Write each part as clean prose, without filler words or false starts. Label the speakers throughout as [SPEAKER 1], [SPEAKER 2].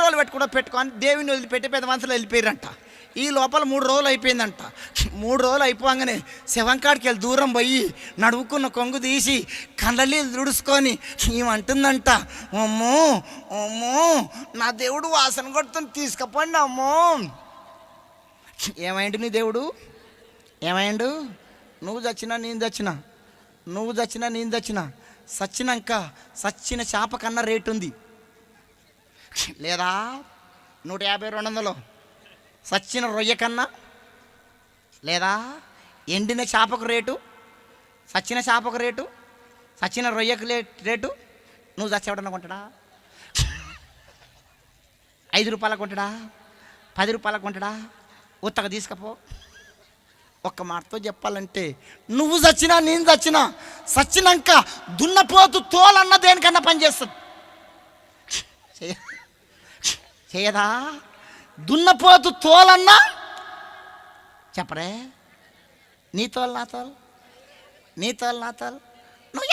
[SPEAKER 1] రోజులు పెట్టుకొని దేవుని వదిలిపెట్టి పెద్ద మనుషులు వెళ్ళిపోయారంట. ఈ లోపల 3 రోజులు అయిపోయిందంట. 3 రోజులు అయిపోగానే శవంకాడికి వెళ్ళి దూరం పోయి నడువుకున్న కొంగు తీసి కళ్ళని దుడుచుకొని ఏమంటుందంట, అమ్మో అమ్మో నా దేవుడు వాసన కొడుతుంది, తీసుకుపోండి అమ్మో. ఏమైండు నీ దేవుడు? ఏమైండు? నువ్వు చచ్చినా నేను చచ్చినా, నువ్వు చచ్చినా నేను చచ్చినా, చచ్చినాక చచ్చిన చేప కన్నా రేటు ఉంది లేదా? 150 200 చచ్చిన రొయ్య కన్నా లేదా? ఎండిన చేపకు రేటు, చచ్చిన చేపకు రేటు, చచ్చిన రొయ్యకు రేటు. నువ్వు చచ్చేవాడన్నా కొంటాడా? 5 రూపాయలకు కొంటాడా? 10 రూపాయలకు కొంటాడా? ఉత్తగా తీసుకపో. ఒక్క మాటతో చెప్పాలంటే నువ్వు చచ్చినా నేను చచ్చినా, చచ్చినాక దున్నపోతు తోలన్న దేనికన్నా పనిచేస్తుంది చేయదా? దున్నపోతు తోలన్నా చెప్పరే, నీ తోలు నా తోలు, నీ తోలు నా తోలు. నువ్వు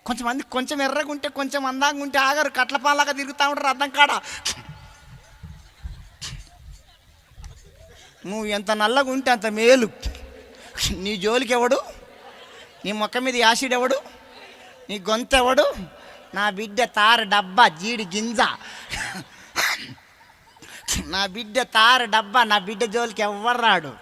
[SPEAKER 1] కొంచెమంది కొంచెం ఎర్రగా ఉంటే కొంచెం అందంగా ఉంటే ఆగారు, కట్లపాలాగా తిరుగుతూ ఉంటారు అర్థం కాడ. నువ్వు ఎంత నల్లగా ఉంటే అంత మేలు. నీ జోలికి ఎవడు? నీ మొక్క మీద యాసిడ్ ఎవడు? నీ గొంతు ఎవడు? నా బిడ్డ తారు డబ్బా జీడి గింజ, నా బిడ్డ తారు డబ్బా, నా బిడ్డ జోలికి ఎవ్వరు రాడు.